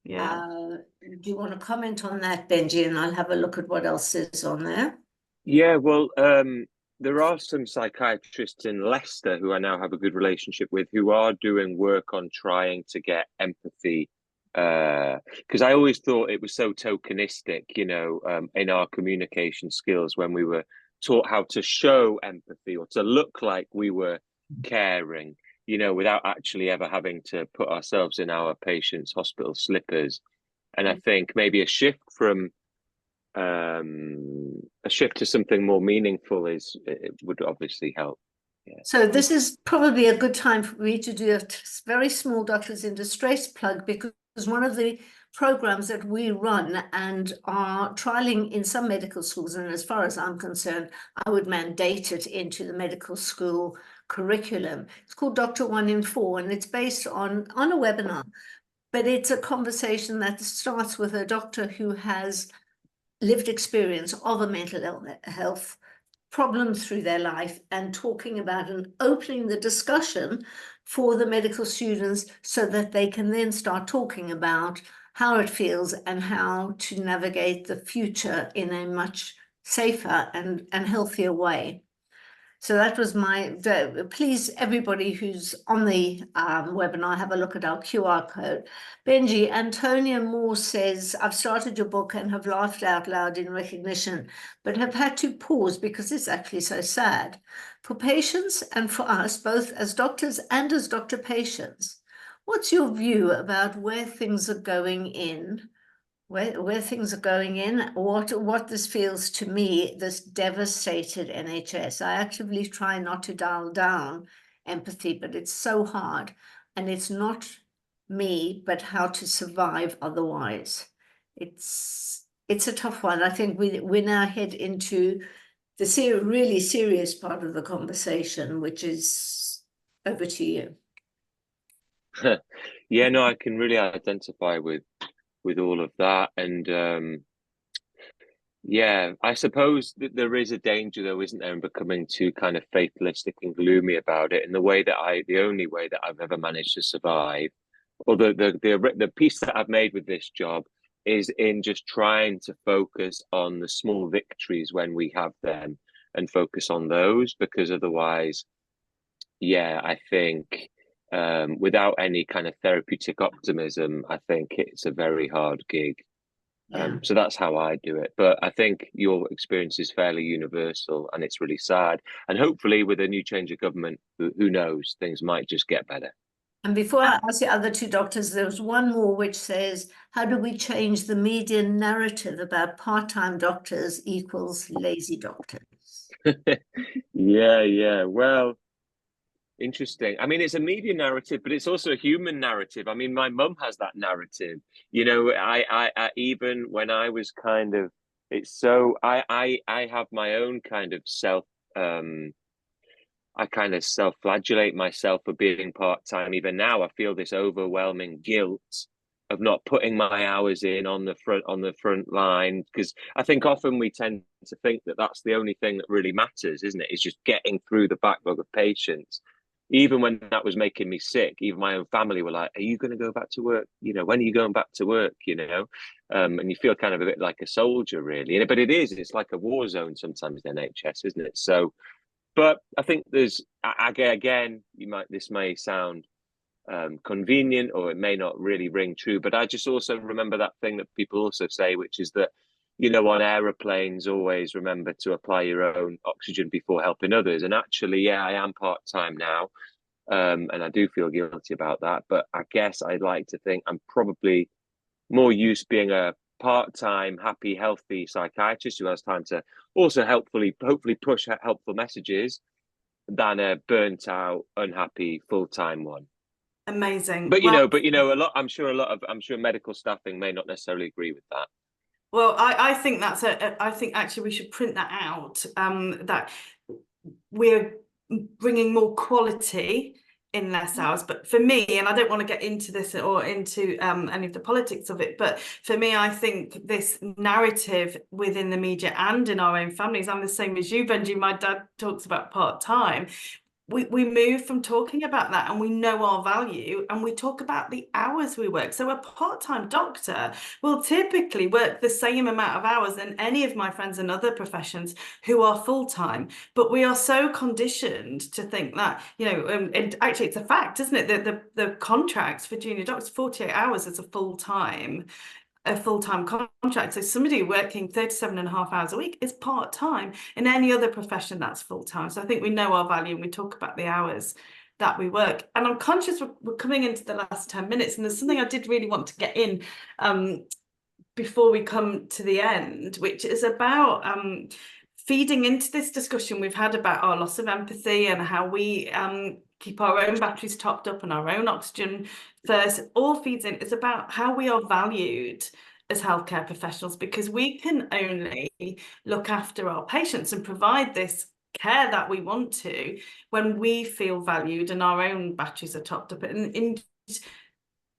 Yeah. Do you want to comment on that, Benji? And I'll have a look at what else is on there. Yeah, well, there are some psychiatrists in Leicester who I now have a good relationship with, who are doing work on trying to get empathy, because I always thought it was so tokenistic, in our communication skills, when we were taught how to show empathy or to look like we were caring, without actually ever having to put ourselves in our patients' hospital slippers. And I think maybe a shift to something more meaningful it would obviously help. Yeah. So this is probably a good time for me to do a very small Doctors in Distress plug, because one of the programs that we run and are trialing in some medical schools, and as far as I'm concerned, I would mandate it into the medical school curriculum. It's called Dr. 1 in 4, and it's based on a webinar, but it's a conversation that starts with a doctor who has lived experience of a mental health problem through their life, and talking about and opening the discussion for the medical students so that they can then start talking about how it feels and how to navigate the future in a much safer and healthier way. So that was please, everybody who's on the webinar, have a look at our QR code. Benji, Antonia Moore says, I've started your book and have laughed out loud in recognition, but have had to pause because it's actually so sad. For patients and for us, both as doctors and as doctor patients, what's your view about where things are going in where things are going in, what this feels to me, this devastated NHS. I actively try not to dial down empathy, but it's so hard. And it's not me, but how to survive otherwise. It's a tough one. I think we now head into the really serious part of the conversation, which is over to you. Yeah, no, I can really identify with all of that. And yeah, I suppose that there is a danger, though, isn't there, in becoming too kind of fatalistic and gloomy about it. And the only way that I've ever managed to survive, or the piece that I've made with this job, is in just trying to focus on the small victories when we have them, and focus on those, because otherwise, yeah, I think without any kind of therapeutic optimism, I think it's a very hard gig. Yeah. So that's how I do it. But I think your experience is fairly universal, and it's really sad. And hopefully with a new change of government, who knows, things might just get better. And before I ask the other two doctors, there was one more which says, how do we change the media narrative about part-time doctors equals lazy doctors? Yeah. Well, interesting. I mean, it's a media narrative, but it's also a human narrative. I mean, my mum has that narrative. You know, I even when I was kind of, it's so I have my own kind of I kind of self-flagellate myself for being part-time. Even now, I feel this overwhelming guilt of not putting my hours in on the front line, because I think often we tend to think that that's the only thing that really matters, isn't it? Is just getting through the backlog of patients. Even when that was making me sick, even my own family were like, "Are you going to go back to work? You know, when are you going back to work? You know," and you feel kind of a bit like a soldier, really. But it's like a war zone sometimes, the NHS, isn't it? So. But I think there's, again, this may sound convenient, or it may not really ring true, but I just also remember that thing that people also say, which is that, you know, on aeroplanes, always remember to apply your own oxygen before helping others. And actually, yeah, I am part-time now, and I do feel guilty about that. But I guess I'd like to think I'm probably more used to being a part-time, happy, healthy psychiatrist who has time to also hopefully push helpful messages, than a burnt out, unhappy full-time one. Amazing. But you know, I'm sure medical staffing may not necessarily agree with that. Well, I think I think actually we should print that out, that we're bringing more quality in less hours. But for me, and I don't want to get into this or into any of the politics of it, but for me, I think this narrative within the media and in our own families, I'm the same as you, Benji. My dad talks about part-time. We move from talking about that, and we know our value, and we talk about the hours we work. So a part-time doctor will typically work the same amount of hours than any of my friends in other professions who are full-time. But we are so conditioned to think that, you know, and actually it's a fact, isn't it, that the contracts for junior doctors, 48 hours is a full-time contract. So somebody working 37.5 hours a week is part-time. In any other profession, that's full-time. So I think we know our value, and we talk about the hours that we work. And I'm conscious we're coming into the last 10 minutes, and there's something I did really want to get in before we come to the end, which is about feeding into this discussion we've had about our loss of empathy and how we keep our own batteries topped up and our own oxygen first. All feeds in. It's about how we are valued as healthcare professionals, because we can only look after our patients and provide this care that we want to when we feel valued and our own batteries are topped up. And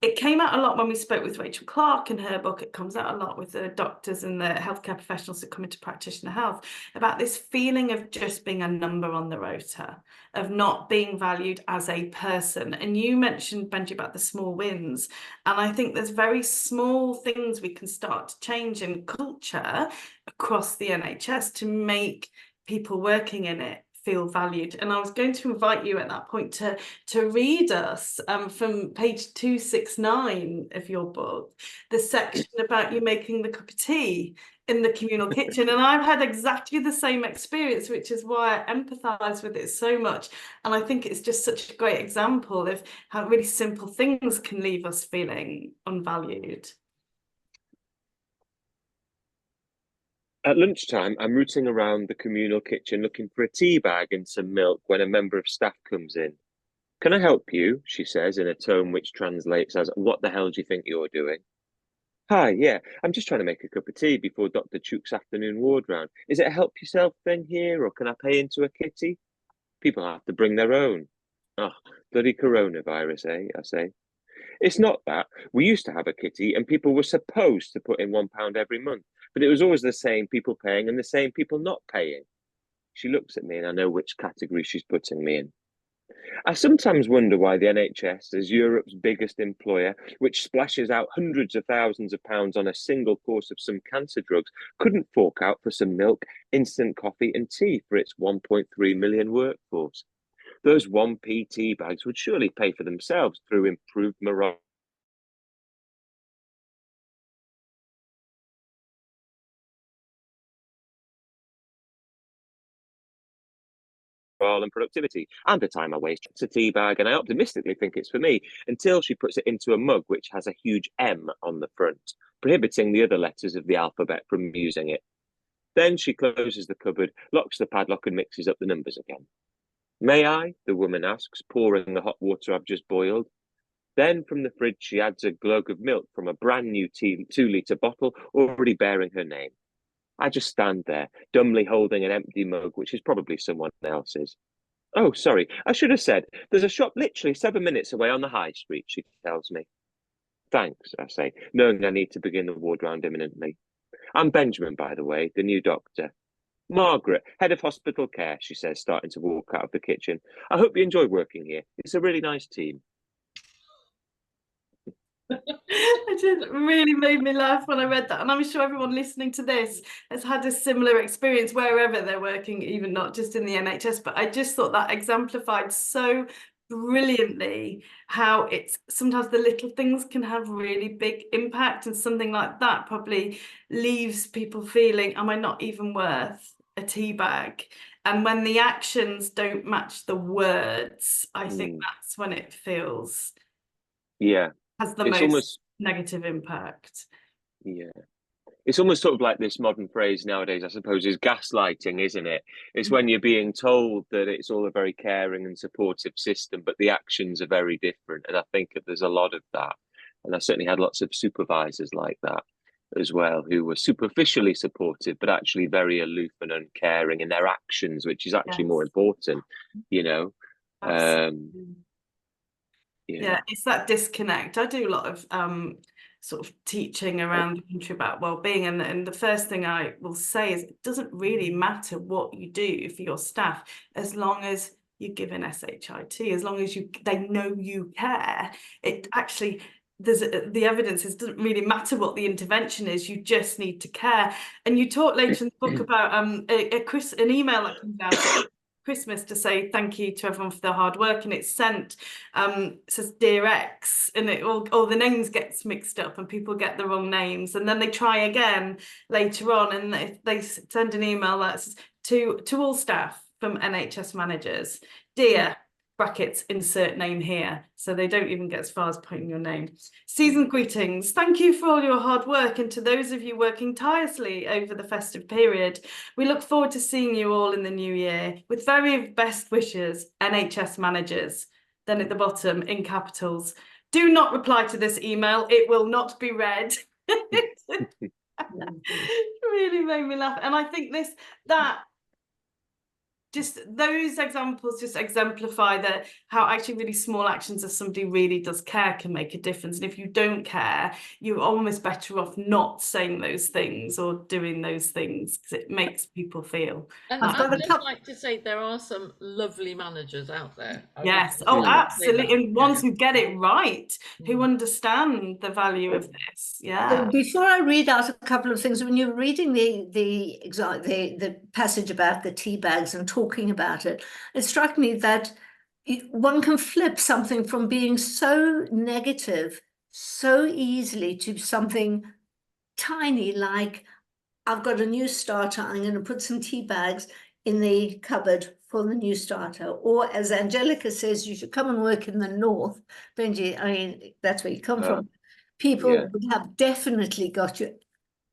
it came out a lot when we spoke with Rachel Clark in her book. It comes out a lot with the doctors and the healthcare professionals that come into practitioner health, about this feeling of just being a number on the rota, of not being valued as a person. And you mentioned, Benji, about the small wins. And I think there's very small things we can start to change in culture across the NHS to make people working in it feel valued. And I was going to invite you at that point to read us from page 269 of your book, the section about you making the cup of tea in the communal kitchen. And I've had exactly the same experience, which is why I empathise with it so much. And I think it's just such a great example of how really simple things can leave us feeling unvalued. At lunchtime, I'm rooting around the communal kitchen looking for a tea bag and some milk when a member of staff comes in. Can I help you? She says in a tone which translates as, what the hell do you think you're doing? Hi, yeah, I'm just trying to make a cup of tea before Dr. Chook's afternoon ward round. Is it a help yourself thing here, or can I pay into a kitty? People have to bring their own. Oh, bloody coronavirus, eh? I say. It's not that. We used to have a kitty and people were supposed to put in £1 every month, but it was always the same people paying and the same people not paying. She looks at me and I know which category she's putting me in. I sometimes wonder why the NHS, as Europe's biggest employer, which splashes out hundreds of thousands of pounds on a single course of some cancer drugs, couldn't fork out for some milk, instant coffee and tea for its 1.3 million workforce. Those 1p tea bags would surely pay for themselves through improved morale and productivity, and the time I waste. It's a tea bag, and I optimistically think it's for me until she puts it into a mug which has a huge M on the front, prohibiting the other letters of the alphabet from using it. Then she closes the cupboard, locks the padlock, and mixes up the numbers again. May I? The woman asks, pouring the hot water I've just boiled. Then from the fridge she adds a glug of milk from a brand new 2-litre bottle already bearing her name. I just stand there, dumbly holding an empty mug, which is probably someone else's. Oh, sorry, I should have said, there's a shop literally 7 minutes away on the high street, she tells me. Thanks, I say, knowing I need to begin the ward round imminently. I'm Benjamin, by the way, the new doctor. Margaret, head of hospital care, she says, starting to walk out of the kitchen. I hope you enjoy working here. It's a really nice team. It just really made me laugh when I read that, and I'm sure everyone listening to this has had a similar experience wherever they're working, even not just in the NHS. But I just thought that exemplified so brilliantly how it's sometimes the little things can have really big impact, and something like that probably leaves people feeling, am I not even worth a tea bag? And when the actions don't match the words, I think that's when it feels has the most almost negative impact. Yeah. It's almost sort of like this modern phrase nowadays, I suppose, is gaslighting, isn't it? It's when you're being told that it's all a very caring and supportive system, but the actions are very different. And I think that there's a lot of that. And I certainly had lots of supervisors like that as well, who were superficially supportive, but actually very aloof and uncaring in their actions, which is actually more important, you know. Yeah, it's that disconnect. I do a lot of sort of teaching around the country about well-being, and the first thing I will say is it doesn't really matter what you do for your staff as long as you give an SHIT, as long as they know you care. It actually, there's the evidence is, it doesn't really matter what the intervention is, you just need to care. And you talk later in the book about an email that comes out Christmas to say thank you to everyone for their hard work, and it's sent it says Dear X, and it all the names gets mixed up and people get the wrong names, and then they try again later on and they send an email that says to all staff from NHS managers, dear brackets insert name here, so they don't even get as far as putting your name. Season greetings, thank you for all your hard work, and to those of you working tirelessly over the festive period, we look forward to seeing you all in the new year. With very best wishes, NHS managers. Then at the bottom in capitals, do not reply to this email, it will not be read. Really made me laugh, and I think that just those examples just exemplify that how actually really small actions if somebody really does care can make a difference. And if you don't care, you're almost better off not saying those things or doing those things, because it makes people feel. And I'd just like to say there are some lovely managers out there. Yes, absolutely, and ones who get it right, who understand the value of this. Yeah. Before I read out a couple of things, when you're reading the passage about the tea bags and talking about it, it struck me that one can flip something from being so negative so easily to something tiny, like I've got a new starter, I'm going to put some tea bags in the cupboard for the new starter. Or as Angelica says, you should come and work in the north. Benji, I mean, that's where you come from. People would have definitely got you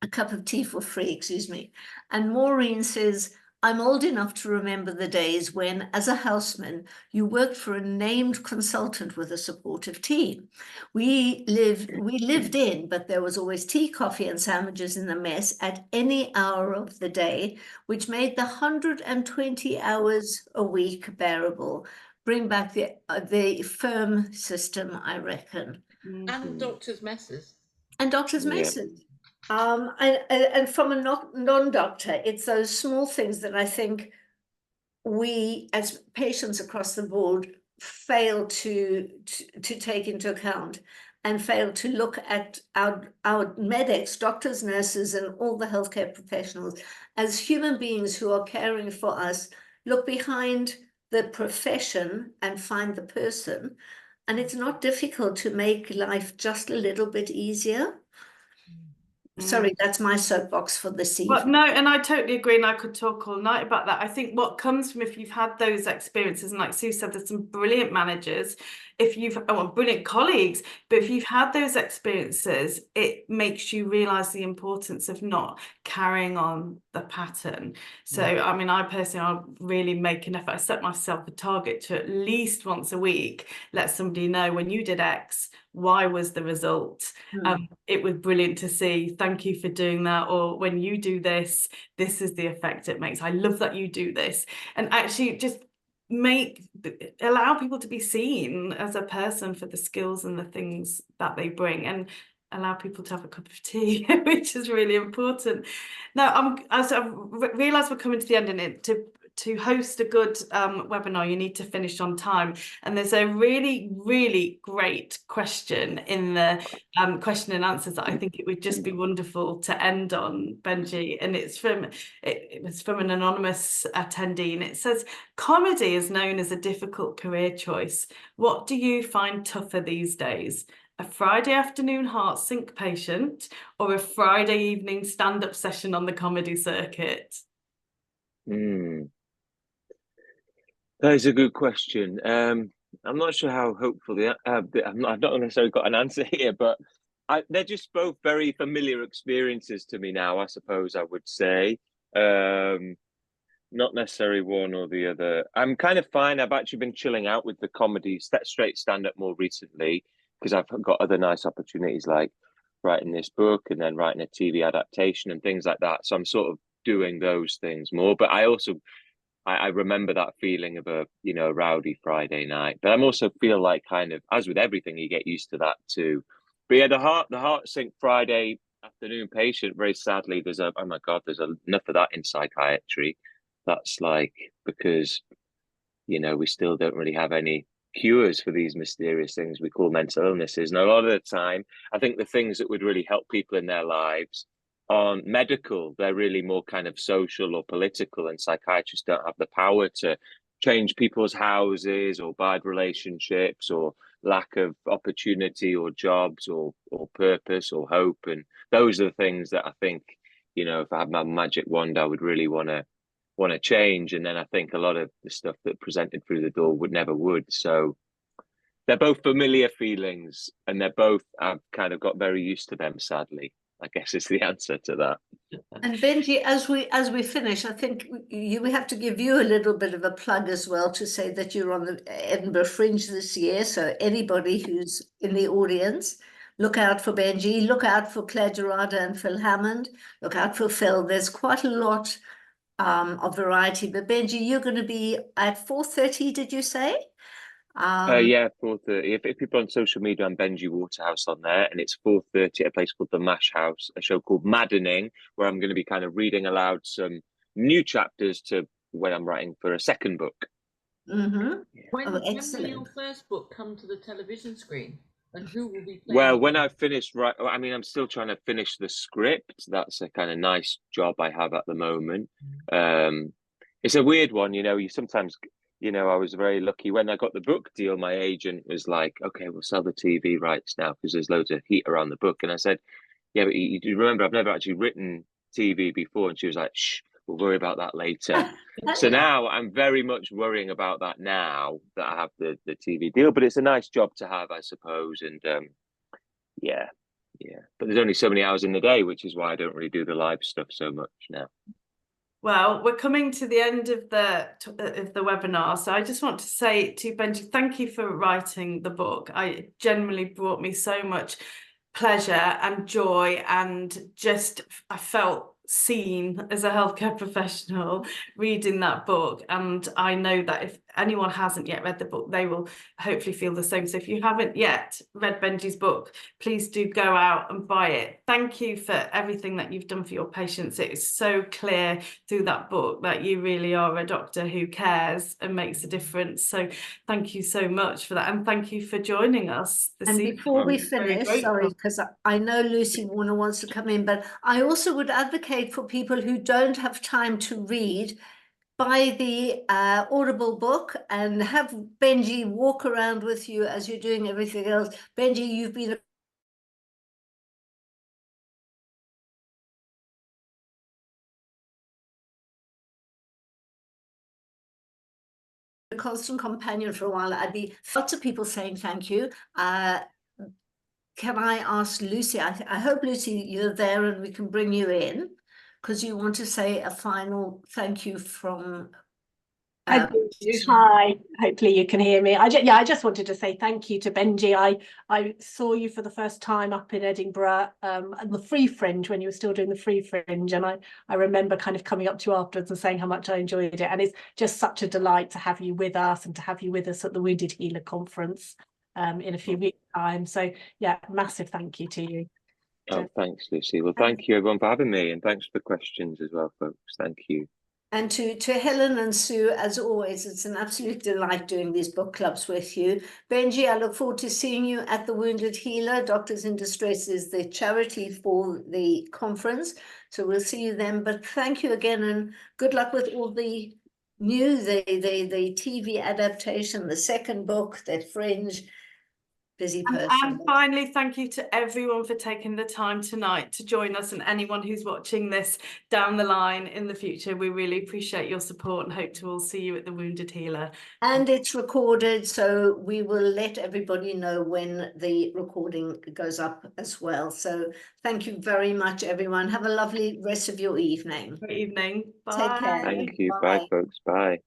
a cup of tea for free, excuse me. And Maureen says, I'm old enough to remember the days when, as a houseman, you worked for a named consultant with a supportive team. We lived in, but there was always tea, coffee, and sandwiches in the mess at any hour of the day, which made the 120 hours a week bearable. Bring back the firm system, I reckon. And doctors' messes. And doctors' Yeah. messes. And from a non-doctor, it's those small things that I think we, as patients across the board, fail to take into account, and fail to look at our medics, doctors, nurses, and all the healthcare professionals as human beings who are caring for us. Look behind the profession and find the person. And it's not difficult to make life just a little bit easier. Sorry, that's my soapbox for this evening. But no, and I totally agree, and I could talk all night about that. I think what comes from, if you've had those experiences, and like Sue said, there's some brilliant managers, brilliant colleagues, but if you've had those experiences, it makes you realise the importance of not carrying on the pattern. So, I mean, I personally, I'll really make an effort. I set myself a target to at least once a week let somebody know, when you did X, Y was the result. It was brilliant to see, thank you for doing that, or when you do this, this is the effect it makes. I love that you do this. And actually just allow people to be seen as a person for the skills and the things that they bring, and allow people to have a cup of tea, which is really important. Now, as I realise we're coming to the end, and to host a good webinar, you need to finish on time. And there's a really, really great question in the question and answers that I think it would just be wonderful to end on, Benji. And it was from an anonymous attendee, and it says, comedy is known as a difficult career choice. What do you find tougher these days? A Friday afternoon heart sync patient, or a Friday evening stand-up session on the comedy circuit? That is a good question. I'm not sure how hopeful I've not necessarily got an answer here, but they're just both very familiar experiences to me now, I suppose I would say. Not necessarily one or the other. I'm kind of fine. I've actually been chilling out with the comedy, straight stand-up more recently, because I've got other nice opportunities like writing this book and then writing a TV adaptation and things like that. So I'm sort of doing those things more. But I remember that feeling of a rowdy Friday night. But I also feel like, kind of, as with everything, you get used to that too. But yeah, the heart sync Friday afternoon patient, very sadly, there's enough of that in psychiatry. That's like, because we still don't really have any cures for these mysterious things we call mental illnesses. And a lot of the time, I think the things that would really help people in their lives aren't medical. They're really more kind of social or political, and psychiatrists don't have the power to change people's houses or bad relationships or lack of opportunity or jobs or purpose or hope. And those are the things that I think, if I had my magic wand, I would really want to change. And then I think a lot of the stuff that presented through the door never would. So they're both familiar feelings, and I've kind of got very used to them, sadly, I guess is the answer to that. And Benji, as we finish, I think we have to give you a little bit of a plug as well, to say that you're on the Edinburgh Fringe this year. So anybody who's in the audience, look out for Benji, look out for Claire Gerada and Phil Hammond, look out for Phil. There's quite a lot of variety. But Benji, you're going to be at 4:30, did you say? Yeah, 4:30. If people on social media, I'm Benji Waterhouse on there, and it's 4:30 at a place called the Mash House, a show called Maddening, where I'm going to be kind of reading aloud some new chapters to when I'm writing for a second book. Mm-hmm. When will your first book come to the television screen, and who will be playing? Well, when I finish, I'm still trying to finish the script. That's a kind of nice job I have at the moment. It's a weird one, you sometimes. I was very lucky when I got the book deal. My agent was like, okay, we'll sell the TV rights now because there's loads of heat around the book. And I said, yeah, but you remember, I've never actually written TV before. And she was like, shh, we'll worry about that later. So now I'm very much worrying about that now that I have the TV deal. But it's a nice job to have, I suppose. And yeah. but there's only so many hours in the day, which is why I don't really do the live stuff so much now. Well, we're coming to the end of the webinar, so I just want to say to Benji, thank you for writing the book. It genuinely brought me so much pleasure and joy, and just I felt seen as a healthcare professional reading that book, and I know that if anyone hasn't yet read the book, they will hopefully feel the same. So if you haven't yet read Benji's book, please do go out and buy it. Thank you for everything that you've done for your patients. It is so clear through that book that you really are a doctor who cares and makes a difference. So thank you so much for that, and thank you for joining us this And evening. before we Very finish, grateful. sorry, because I know Lucy Warner wants to come in, but I also would advocate for people who don't have time to read, buy the Audible book and have Benji walk around with you as you're doing everything else. Benji, you've been a constant companion for a while. I'd be lots of people saying thank you. Can I ask Lucy? I hope, Lucy, you're there and we can bring you in, because you want to say a final thank you from I do. Hi, hopefully you can hear me. I just wanted to say thank you to Benji. I saw you for the first time up in Edinburgh at the Free Fringe, when you were still doing the Free Fringe, and I remember kind of coming up to you afterwards and saying how much I enjoyed it, and it's just such a delight to have you with us and to have you with us at the Wounded Healer conference in a few weeks' time. So yeah, massive thank you to you. Oh, thanks, Lucy. Well, thank you everyone for having me, and thanks for the questions as well, folks. Thank you. And to Helen and Sue, as always, it's an absolute delight doing these book clubs with you. Benji, I look forward to seeing you at the Wounded Healer. Doctors in Distress is the charity for the conference, so we'll see you then. But thank you again, and good luck with all the new, the TV adaptation, the second book, the Fringe. Busy person. And finally, thank you to everyone for taking the time tonight to join us, and anyone who's watching this down the line in the future. We really appreciate your support and hope to all see you at the Wounded Healer. And it's recorded, so we will let everybody know when the recording goes up as well. So thank you very much, everyone. Have a lovely rest of your evening. Good evening. Bye. Take care. Thank you. Bye. Bye, folks. Bye.